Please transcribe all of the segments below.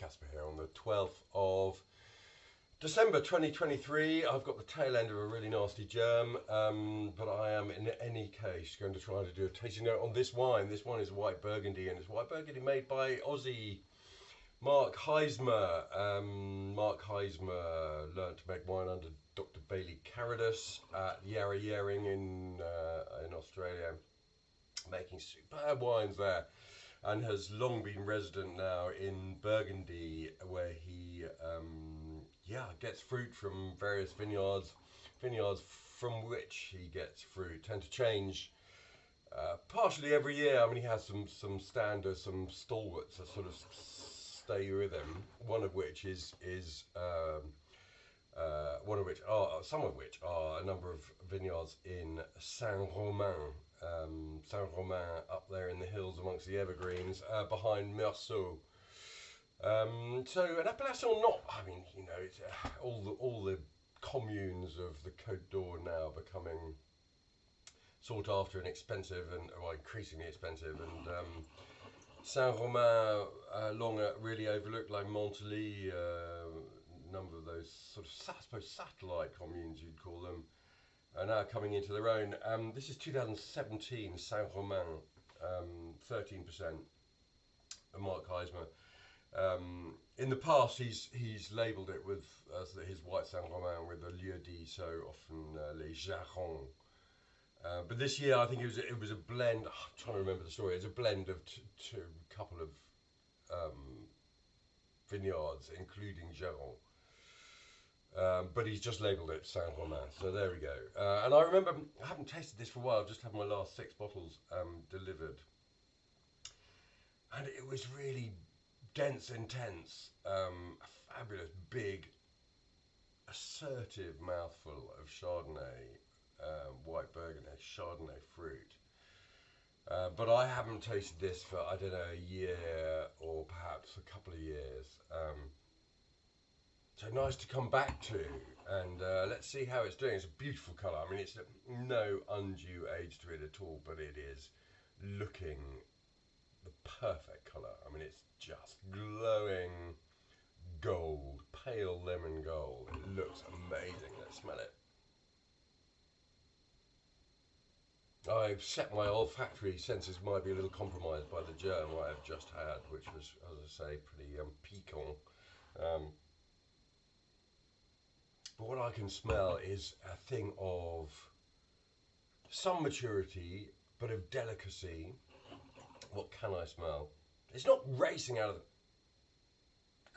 Caspar here on the 12th of December 2023. I've got the tail end of a really nasty germ, but I am in any case going to try to do a tasting note on this wine. This wine is white burgundy, and it's white burgundy made by Aussie Mark Haisma. Mark Haisma learned to make wine under Dr. Bailey Carradus at Yarra Yering in Australia, making superb wines there, and has long been resident now in Burgundy, where he gets fruit from various vineyards from which he gets fruit tend to change partially every year. I mean, he has some standards, some stalwarts that sort of stay with him. Some of which are a number of vineyards in Saint-Romain. Saint-Romain up there in the hills amongst the evergreens behind Meursault. So an appellation not, I mean, you know, it's, all the communes of the Côte d'Or now becoming sought after and expensive, and well, increasingly expensive, and Saint-Romain long really overlooked, like Montelly, a number of those sort of, I suppose, satellite communes you'd call them, are now coming into their own. This is 2017 Saint-Romain, 13%, Mark Haisma. In the past, he's labelled it with his white Saint-Romain with the lieu dit, so often les jarrons. But this year, I think it was a blend. I'm trying to remember the story. It's a blend of a couple of vineyards, including Jarron. But he's just labelled it Saint-Romain, so there we go. And I remember, I haven't tasted this for a while, I've just had my last 6 bottles delivered. And it was really dense, intense, a fabulous, big, assertive mouthful of Chardonnay, white Burgundy, Chardonnay fruit. But I haven't tasted this for, I don't know, a year or perhaps a couple of years. So nice to come back to, and let's see how it's doing. It's a beautiful colour. I mean, it's no undue age to it at all, but it is looking the perfect colour. I mean, it's just glowing gold, pale lemon gold. It looks amazing. Let's smell it. I've set my olfactory senses might be a little compromised by the germ I have just had, which was, as I say, pretty piquant. But what I can smell is a thing of some maturity, but of delicacy. What can I smell? It's not racing out of the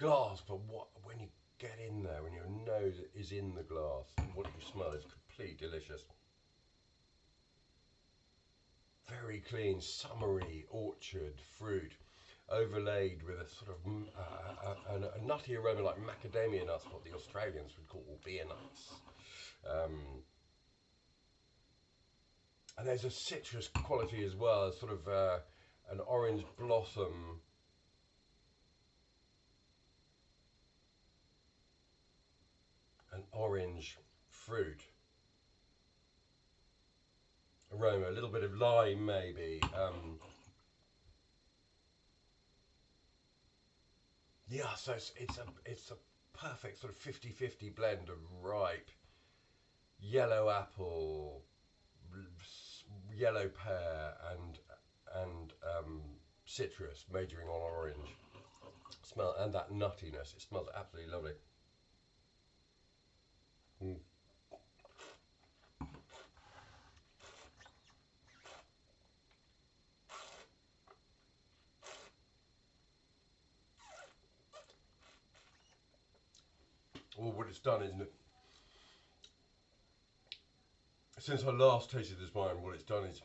glass, but when you get in there, when your nose is in the glass, what you smell is completely delicious. Very clean, summery orchard fruit, overlaid with a sort of a nutty aroma like macadamia nuts, what the Australians would call beer nuts. And there's a citrus quality as well, sort of an orange blossom. An orange fruit aroma, a little bit of lime maybe. Yeah, so it's a perfect sort of 50-50 blend of ripe yellow apple, yellow pear, and citrus majoring on orange. Smell, and that nuttiness. It smells absolutely lovely. Well, what it's done is, since I last tasted this wine, what it's done is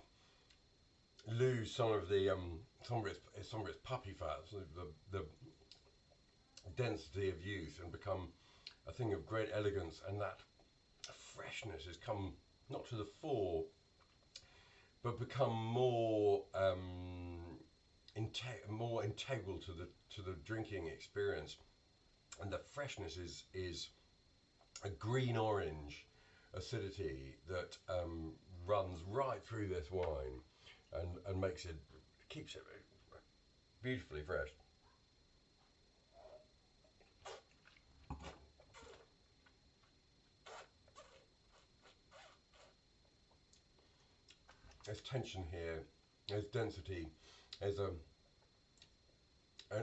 lose some of its puppy fat, so the density of youth, and become a thing of great elegance, and that freshness has come not to the fore, but become more integral to the drinking experience. And the freshness is a green orange acidity that runs right through this wine and keeps it beautifully fresh. there's tension here, there's density, there's an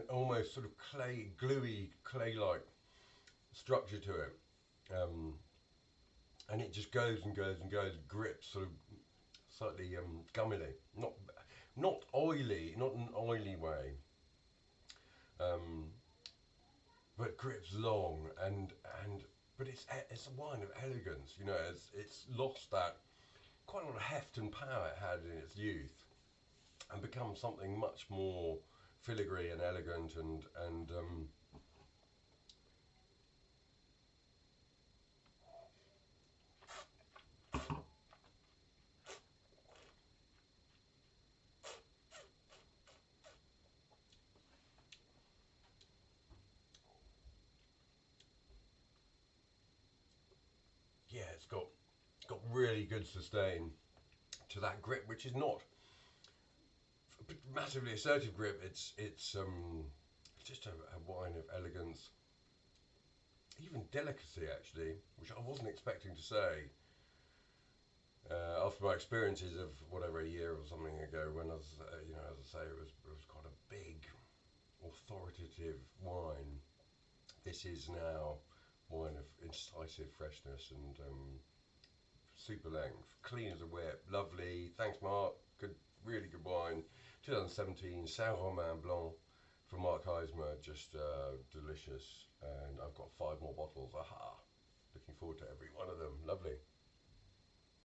almost sort of gluey, clay-like structure to it. And it just goes and goes and goes, grips sort of slightly gummily, not oily, not an oily way, but grips long and but it's a wine of elegance, you know. It's lost that quite a lot of heft and power it had in its youth, and become something much more filigree and elegant and yeah, it's got really good sustain to that grip, which is not massively assertive grip. It's just a wine of elegance, even delicacy actually, which I wasn't expecting to say. After my experiences of whatever a year or something ago, when I was, you know, as I say, it was quite a big, authoritative wine. This is now wine of incisive freshness and super length, clean as a whip, lovely. Thanks, Mark. Good, really good wine. 2017 Saint Romain Blanc from Mark Haisma, just delicious. And I've got 5 more bottles. Aha! Looking forward to every one of them. Lovely.